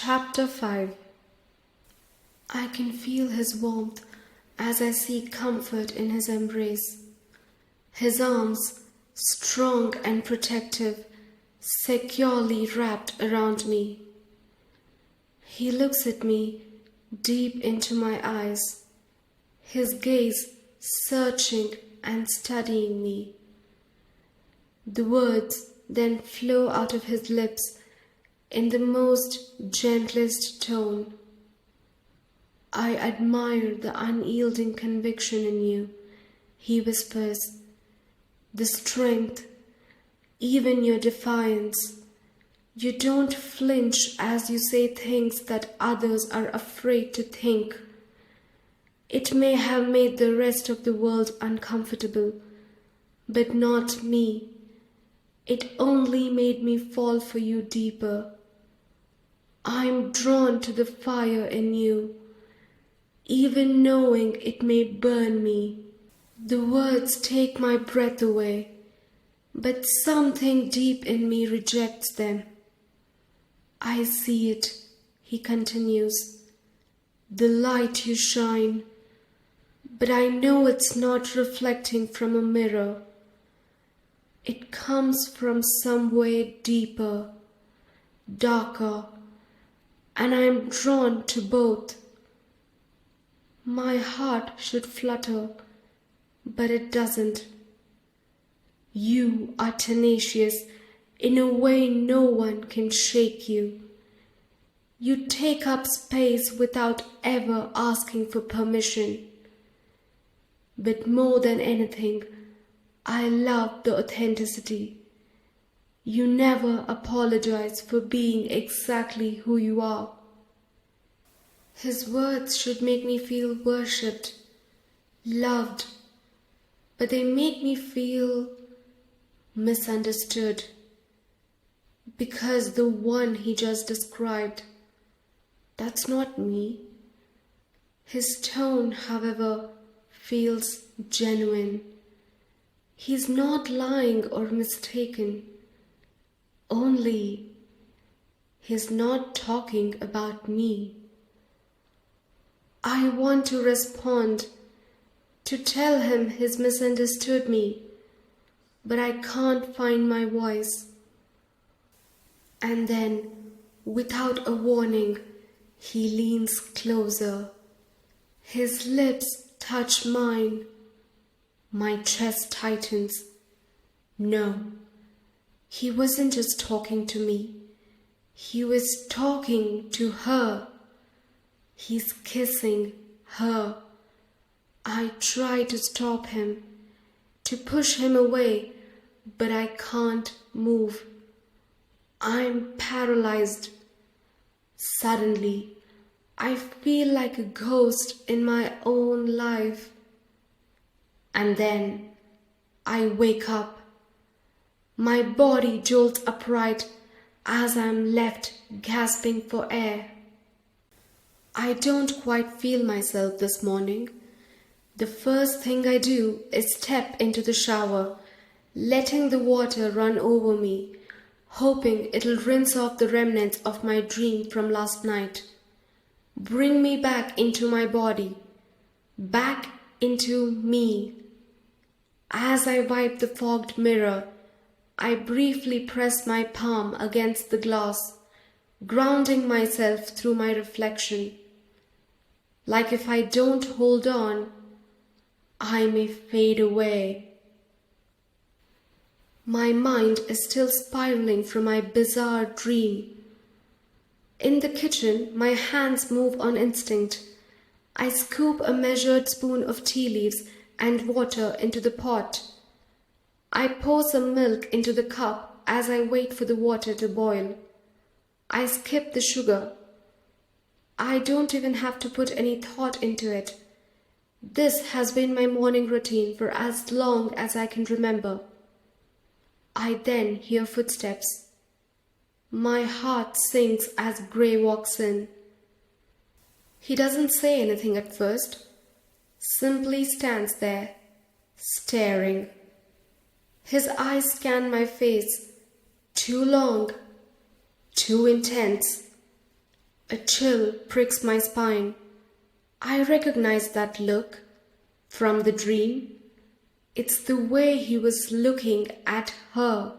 Chapter 5. I can feel his warmth as I seek comfort in his embrace. His arms, strong and protective, securely wrapped around me. He looks at me deep into my eyes, his gaze searching and studying me. The words then flow out of his lips in the most gentlest tone. I admire the unyielding conviction in you, he whispers, the strength, even your defiance. You don't flinch as you say things that others are afraid to think. It may have made the rest of the world uncomfortable, but not me. It only made me fall for you deeper. I'm drawn to the fire in you, even knowing it may burn me. The words take my breath away, but something deep in me rejects them. I see it, he continues, the light you shine, but I know it's not reflecting from a mirror. It comes from somewhere deeper, darker, and I am drawn to both. My heart should flutter, but it doesn't. You are tenacious in a way no one can shake you. You take up space without ever asking for permission. But more than anything, I love the authenticity. You never apologize for being exactly who you are. His words should make me feel worshipped, loved, but they make me feel misunderstood, because the one he just described, that's not me. His tone, however, feels genuine. He's not lying or mistaken. Only he's not talking about me. I want to respond, to tell him he's misunderstood me, but I can't find my voice. And then, without a warning, he leans closer. His lips touch mine. My chest tightens. No, he wasn't just talking to me. He was talking to her. He's kissing her. I try to stop him, to push him away, but I can't move. I'm paralyzed. Suddenly, I feel like a ghost in my own life. And then I wake up. My body jolts upright as I'm left gasping for air. I don't quite feel myself this morning. The first thing I do is step into the shower, letting the water run over me, hoping it'll rinse off the remnants of my dream from last night. Bring me back into my body, back into me. As I wipe the fogged mirror, I briefly press my palm against the glass, grounding myself through my reflection. Like if I don't hold on, I may fade away. My mind is still spiraling from my bizarre dream. In the kitchen, my hands move on instinct. I scoop a measured spoon of tea leaves and water into the pot. I pour some milk into the cup as I wait for the water to boil. I skip the sugar. I don't even have to put any thought into it. This has been my morning routine for as long as I can remember. I then hear footsteps. My heart sinks as Gray walks in. He doesn't say anything at first, simply stands there, staring. His eyes scan my face, too long, too intense. A chill pricks my spine. I recognize that look from the dream. It's the way he was looking at her.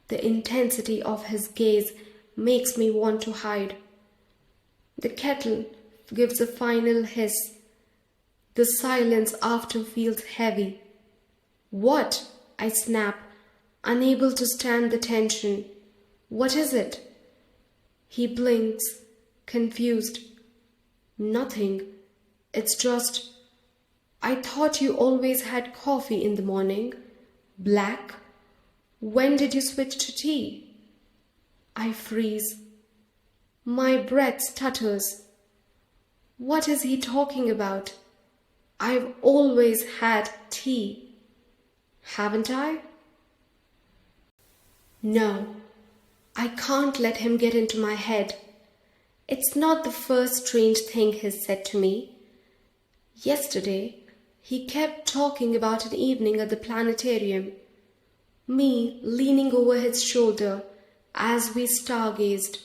The intensity of his gaze makes me want to hide. The kettle gives a final hiss. The silence after feels heavy. What? I snap, unable to stand the tension. What is it? He blinks, confused. Nothing. It's just, I thought you always had coffee in the morning. Black? When did you switch to tea? I freeze. My breath stutters. What is he talking about? I've always had tea. Haven't I? No, I can't let him get into my head. It's not the first strange thing he's said to me. Yesterday, he kept talking about an evening at the planetarium. Me leaning over his shoulder as we stargazed.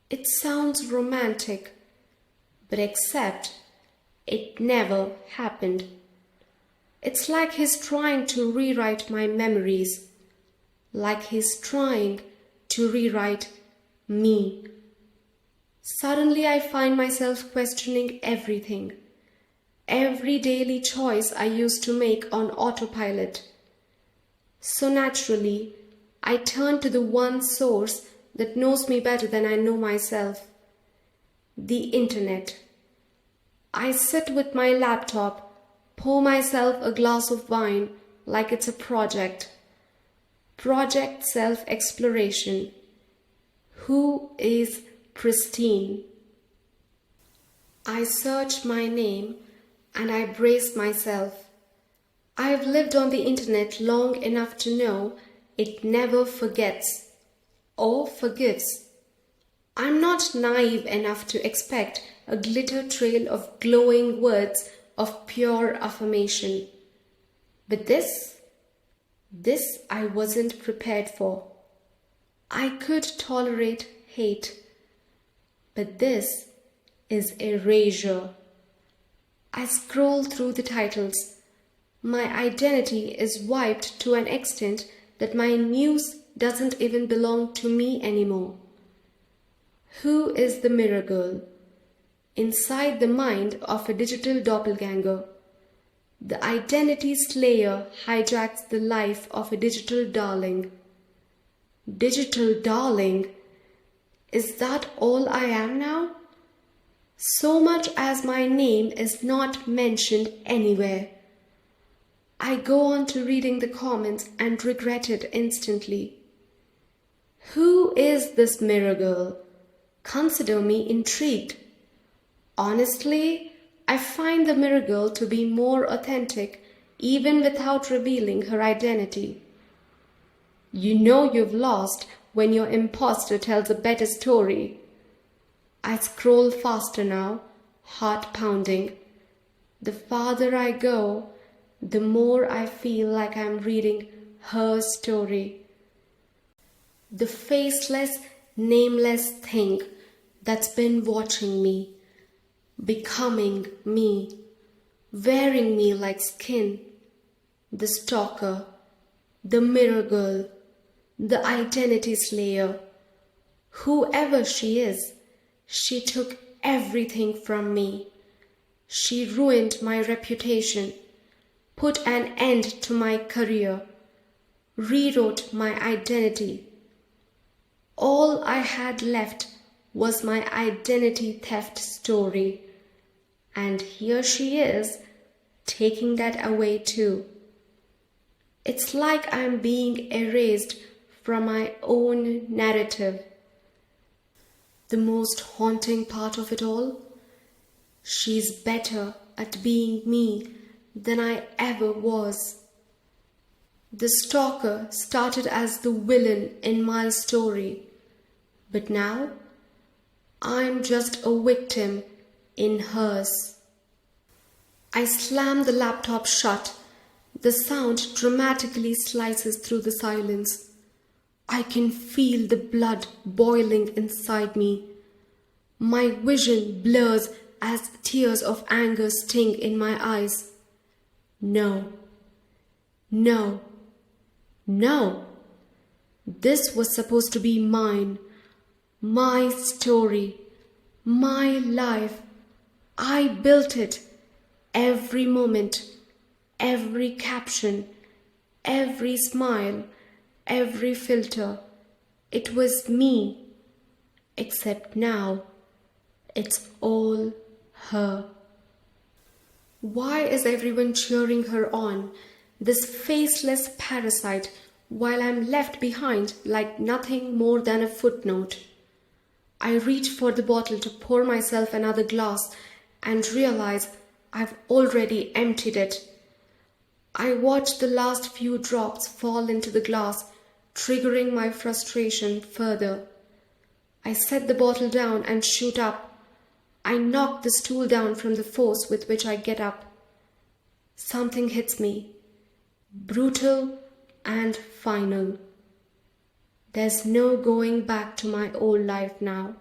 It sounds romantic, but except it never happened. It's like he's trying to rewrite my memories, like he's trying to rewrite me. Suddenly I find myself questioning everything, every daily choice I used to make on autopilot. So naturally, I turn to the one source that knows me better than I know myself, the internet. I sit with my laptop, pour myself a glass of wine like it's a project. Project self-exploration. Who is Pristine? I search my name and I brace myself. I've lived on the internet long enough to know it never forgets or forgives. I'm not naive enough to expect a glitter trail of glowing words of pure affirmation. But this I wasn't prepared for. I could tolerate hate, but this is erasure. I scroll through the titles. My identity is wiped to an extent that my news doesn't even belong to me anymore. Who is the mirror girl? Inside the mind of a digital doppelganger. The identity slayer hijacks the life of a digital darling. Digital darling? Is that all I am now? So much as my name is not mentioned anywhere. I go on to reading the comments and regret it instantly. Who is this mirror girl? Consider me intrigued. Honestly, I find the mirror girl to be more authentic even without revealing her identity. You know you've lost when your imposter tells a better story. I scroll faster now, heart pounding. The farther I go, the more I feel like I'm reading her story. The faceless, nameless thing that's been watching me, becoming me, wearing me like skin. The stalker, the mirror girl, the identity slayer. Whoever she is, she took everything from me. She ruined my reputation, put an end to my career, rewrote my identity. All I had left was my identity theft story. And here she is, taking that away too. It's like I'm being erased from my own narrative. The most haunting part of it all? She's better at being me than I ever was. The stalker started as the villain in my story, but now I'm just a victim in hers. I slam the laptop shut. The sound dramatically slices through the silence. I can feel the blood boiling inside me. My vision blurs as tears of anger sting in my eyes. No, no, no. This was supposed to be mine, my story, my life. I built it. Every moment, every caption, every smile, every filter. It was me. Except now, it's all her. Why is everyone cheering her on, this faceless parasite, while I'm left behind like nothing more than a footnote? I reach for the bottle to pour myself another glass and realize I've already emptied it. I watch the last few drops fall into the glass, triggering my frustration further. I set the bottle down and shoot up. I knock the stool down from the force with which I get up. Something hits me, brutal and final. There's no going back to my old life now.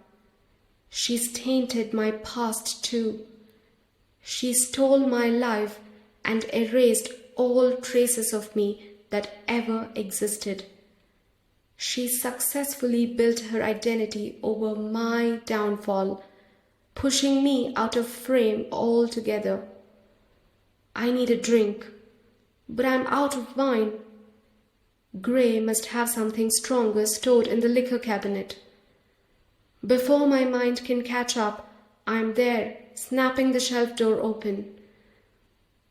She's tainted my past too. She stole my life and erased all traces of me that ever existed. She successfully built her identity over my downfall, pushing me out of frame altogether. I need a drink, but I'm out of wine. Gray must have something stronger stored in the liquor cabinet. Before my mind can catch up, I'm there, snapping the shelf door open.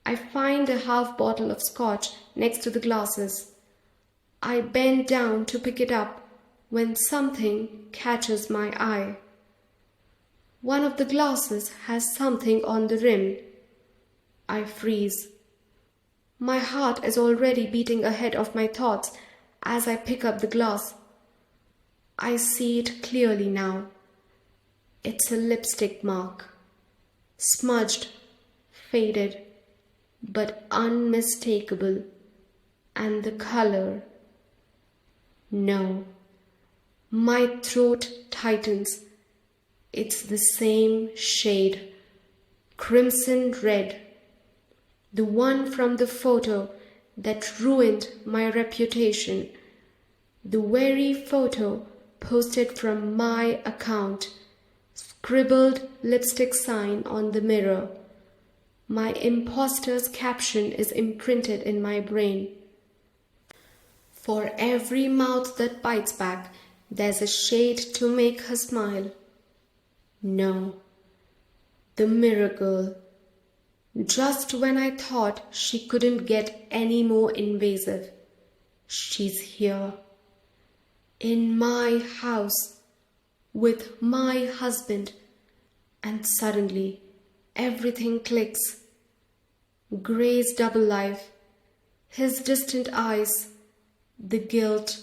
I find a half bottle of scotch next to the glasses. I bend down to pick it up when something catches my eye. One of the glasses has something on the rim. I freeze. My heart is already beating ahead of my thoughts as I pick up the glass. I see it clearly now. It's a lipstick mark. Smudged, faded, but unmistakable. And the color. No. My throat tightens. It's the same shade. Crimson red. The one from the photo that ruined my reputation. The very photo posted from my account. Scribbled lipstick sign on the mirror. My imposter's caption is imprinted in my brain. For every mouth that bites back, there's a shade to make her smile. No. The mirror girl. Just when I thought she couldn't get any more invasive, she's here. In my house, with my husband, and suddenly everything clicks. Gray's double life, his distant eyes, the guilt,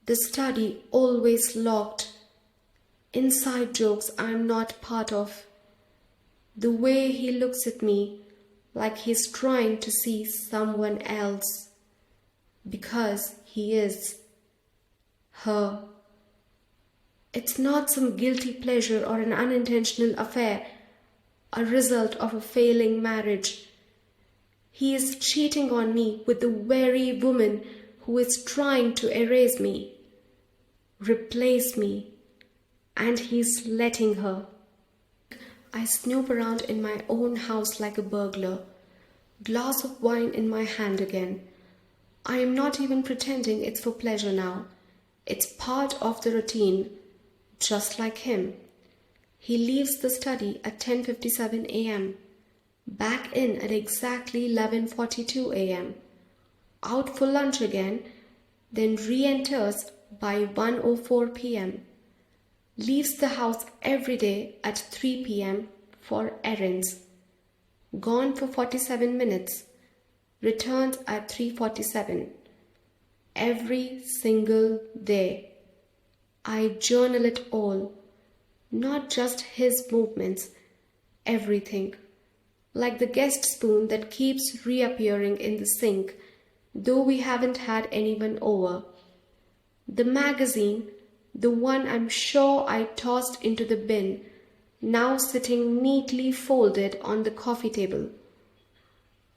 the study always locked, inside jokes I'm not part of. The way he looks at me like he's trying to see someone else. Because he is. Her. It's not some guilty pleasure or an unintentional affair, a result of a failing marriage. He is cheating on me with the very woman who is trying to erase me, replace me, and he's letting her. I snoop around in my own house like a burglar, glass of wine in my hand again. I am not even pretending it's for pleasure now. It's part of the routine, just like him. He leaves the study at 10:57 a.m., back in at exactly 11:42 a.m., out for lunch again, then re-enters by 1:04 p.m., leaves the house every day at 3 p.m. for errands, gone for 47 minutes, returns at 3:47. Every single day. I journal it all, not just his movements, everything, like the guest spoon that keeps reappearing in the sink, though we haven't had anyone over. The magazine, the one I'm sure I tossed into the bin, now sitting neatly folded on the coffee table.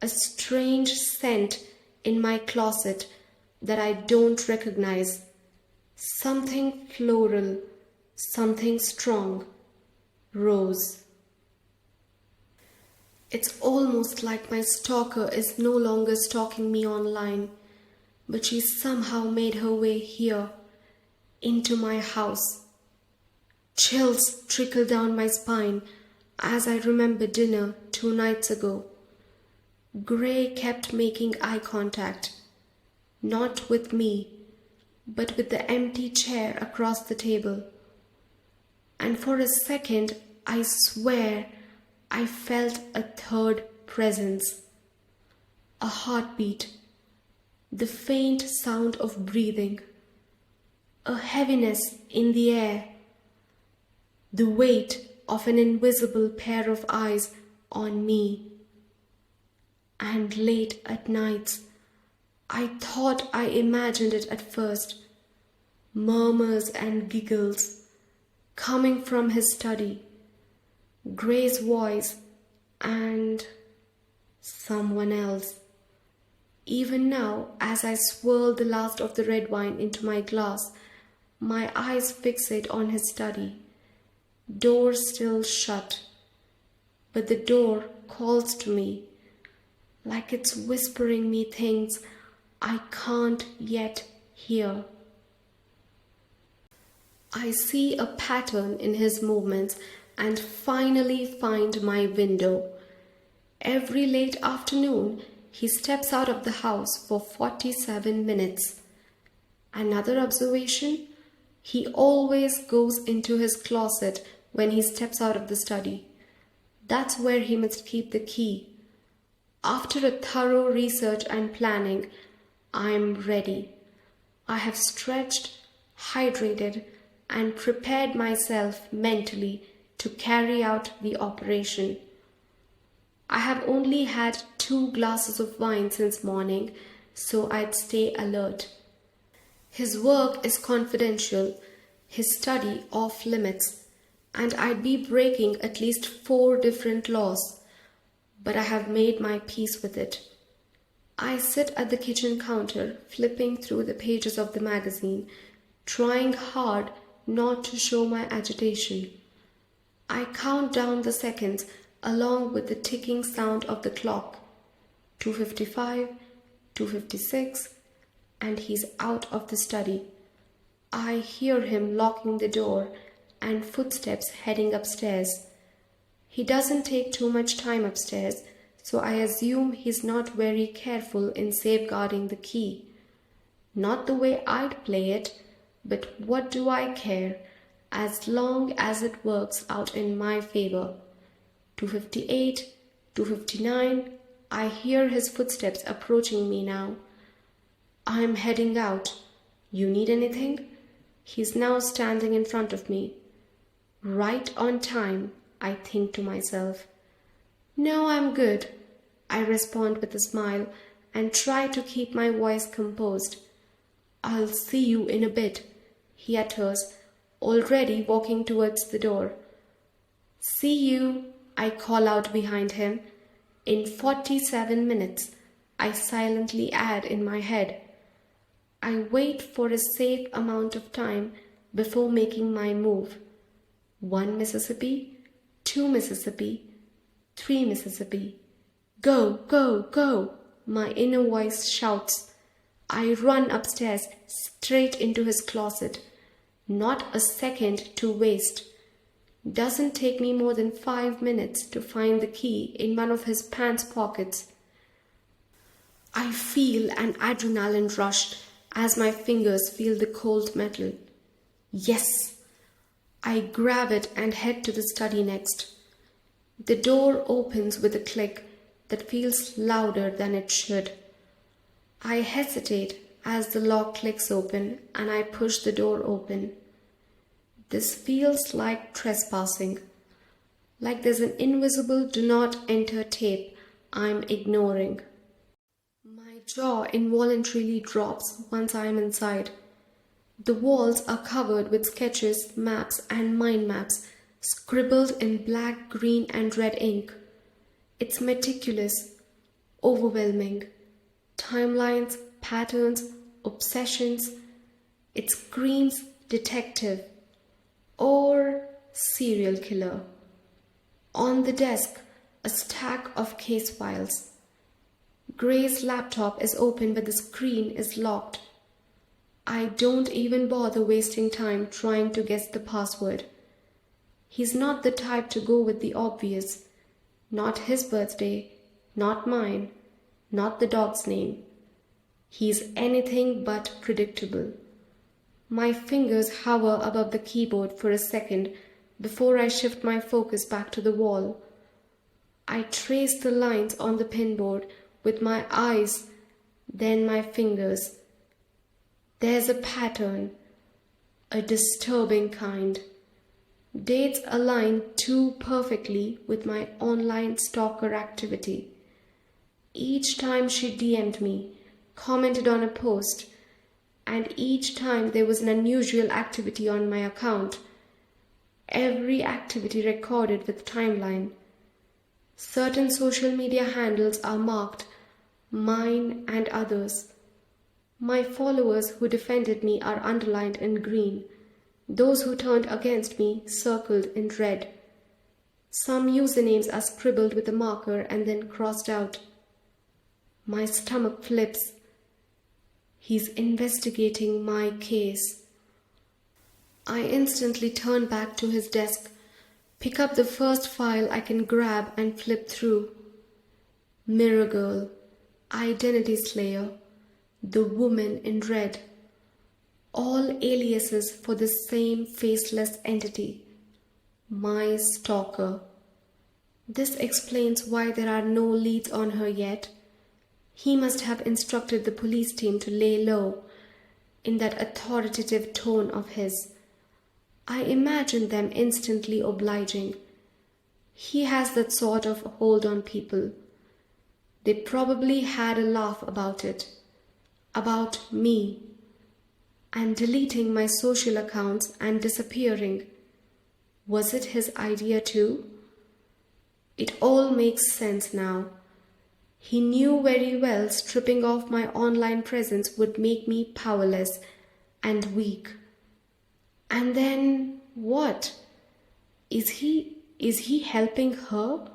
A strange scent in my closet that I don't recognize. Something floral, something strong. Rose. It's almost like my stalker is no longer stalking me online, but she somehow made her way here, into my house. Chills trickle down my spine as I remember dinner 2 nights ago. Gray kept making eye contact, not with me, but with the empty chair across the table. And for a second, I swear, I felt a third presence. A heartbeat, the faint sound of breathing, a heaviness in the air, the weight of an invisible pair of eyes on me. And late at nights, I thought I imagined it at first, murmurs and giggles coming from his study, Gray's voice and someone else. Even now, as I swirl the last of the red wine into my glass, my eyes fixate on his study. Door still shut, but the door calls to me, like it's whispering me things I can't yet hear. I see a pattern in his movements and finally find my window. Every late afternoon, he steps out of the house for 47 minutes. Another observation, he always goes into his closet when he steps out of the study. That's where he must keep the key. After a thorough research and planning, I'm ready. I have stretched, hydrated, and prepared myself mentally to carry out the operation. I have only had 2 glasses of wine since morning, so I'd stay alert. His work is confidential, his study off limits, and I'd be breaking at least 4 different laws, but I have made my peace with it. I sit at the kitchen counter, flipping through the pages of the magazine, trying hard not to show my agitation. I count down the seconds along with the ticking sound of the clock. 2:55, 2:56, and he's out of the study. I hear him locking the door and footsteps heading upstairs. He doesn't take too much time upstairs, so I assume he's not very careful in safeguarding the key. Not the way I'd play it, but what do I care, as long as it works out in my favor. 2:58, 2:59, I hear his footsteps approaching me now. I'm heading out. You need anything? He's now standing in front of me. Right on time, I think to myself. No, I'm good, I respond with a smile and try to keep my voice composed. I'll see you in a bit, he utters, already walking towards the door. See you, I call out behind him. In 47 minutes, I silently add in my head. I wait for a safe amount of time before making my move. 1 Mississippi, 2 Mississippi, 3 Mississippi. Go, go, go, my inner voice shouts. I run upstairs straight into his closet. Not a second to waste. Doesn't take me more than 5 minutes to find the key in one of his pants pockets. I feel an adrenaline rush as my fingers feel the cold metal. Yes! I grab it and head to the study next. The door opens with a click that feels louder than it should. I hesitate as the lock clicks open and I push the door open. This feels like trespassing, like there's an invisible do not enter tape I'm ignoring. My jaw involuntarily drops once I am inside. The walls are covered with sketches, maps, and mind maps scribbled in black, green, and red ink. It's meticulous, overwhelming. Timelines, patterns, obsessions. It screams detective or serial killer. On the desk, a stack of case files. Grace's laptop is open but the screen is locked. I don't even bother wasting time trying to guess the password. He's not the type to go with the obvious. Not his birthday, not mine, not the dog's name. He's anything but predictable. My fingers hover above the keyboard for a second before I shift my focus back to the wall. I trace the lines on the pinboard with my eyes, then my fingers. There's a pattern, a disturbing kind. Dates align too perfectly with my online stalker activity. Each time she DM'd me, commented on a post, and each time there was an unusual activity on my account. Every activity recorded with timeline. Certain social media handles are marked, mine and others. My followers who defended me are underlined in green. Those who turned against me circled in red. Some usernames are scribbled with a marker and then crossed out. My stomach flips. He's investigating my case. I instantly turn back to his desk, pick up the first file I can grab and flip through. Mirror Girl, Identity Slayer, the woman in red. All aliases for the same faceless entity. My stalker. This explains why there are no leads on her yet. He must have instructed the police team to lay low, in that authoritative tone of his. I imagine them instantly obliging. He has that sort of hold on people. They probably had a laugh about it. About me. And deleting my social accounts and disappearing. Was it his idea too? It all makes sense now. He knew very well stripping off my online presence would make me powerless and weak. And then what? Is he helping her?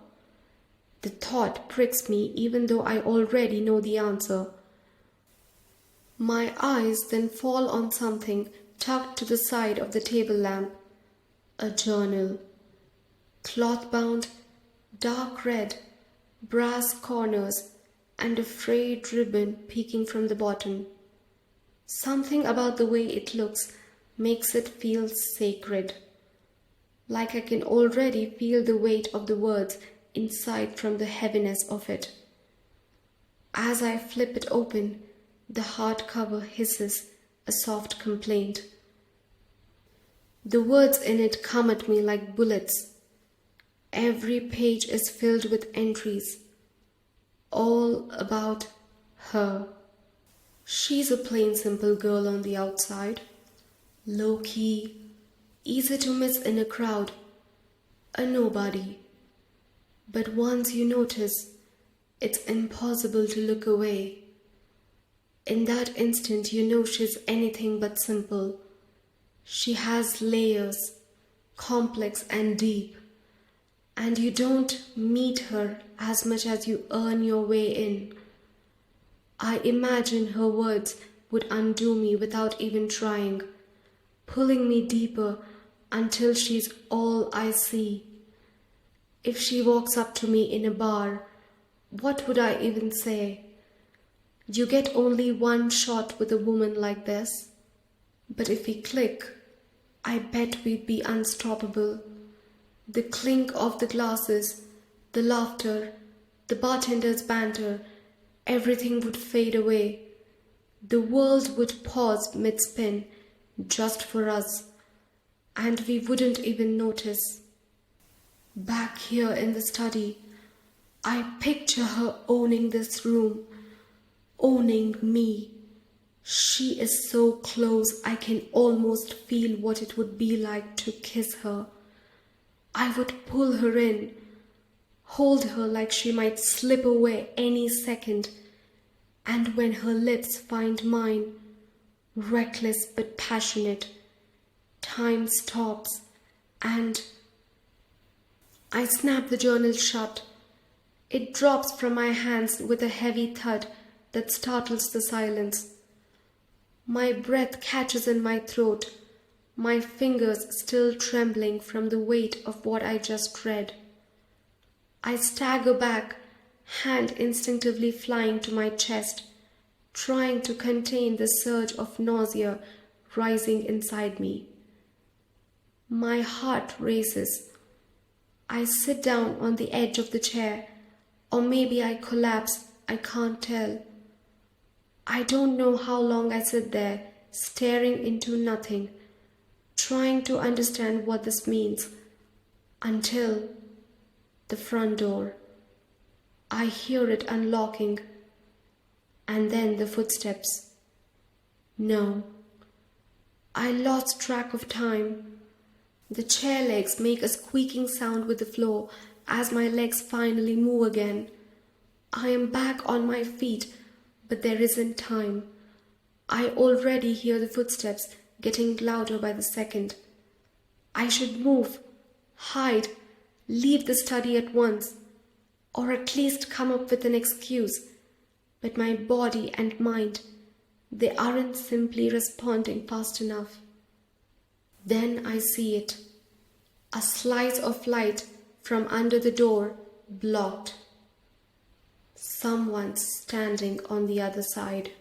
The thought pricks me even though I already know the answer. My eyes then fall on something tucked to the side of the table lamp. A journal. Cloth-bound, dark red, brass corners, and a frayed ribbon peeking from the bottom. Something about the way it looks makes it feel sacred. Like I can already feel the weight of the words inside from the heaviness of it. As I flip it open, the hardcover hisses a soft complaint. The words in it come at me like bullets. Every page is filled with entries, all about her. She's a plain simple girl on the outside, low-key, easy to miss in a crowd, a nobody. But once you notice, it's impossible to look away. In that instant, you know she's anything but simple. She has layers, complex and deep, and you don't meet her as much as you earn your way in. I imagine her words would undo me without even trying, pulling me deeper until she's all I see. If she walks up to me in a bar, what would I even say? You get only one shot with a woman like this. But if we click, I bet we'd be unstoppable. The clink of the glasses, the laughter, the bartender's banter, everything would fade away. The world would pause mid-spin just for us, and we wouldn't even notice. Back here in the study, I picture her owning this room, owning me. She is so close I can almost feel what it would be like to kiss her. I would pull her in, hold her like she might slip away any second, and when her lips find mine, reckless but passionate, time stops and I snap the journal shut. It drops from my hands with a heavy thud that startles the silence. My breath catches in my throat, my fingers still trembling from the weight of what I just read. I stagger back, hand instinctively flying to my chest, trying to contain the surge of nausea rising inside me. My heart races. I sit down on the edge of the chair, or maybe I collapse, I can't tell. I don't know how long I sit there, staring into nothing, trying to understand what this means, until the front door. I hear it unlocking, and then the footsteps. No, I lost track of time. The chair legs make a squeaking sound with the floor as my legs finally move again. I am back on my feet, but there isn't time. I already hear the footsteps getting louder by the second. I should move, hide, leave the study at once, or at least come up with an excuse. But my body and mind, they aren't simply responding fast enough. Then I see it. A slice of light from under the door, blocked. Someone's standing on the other side.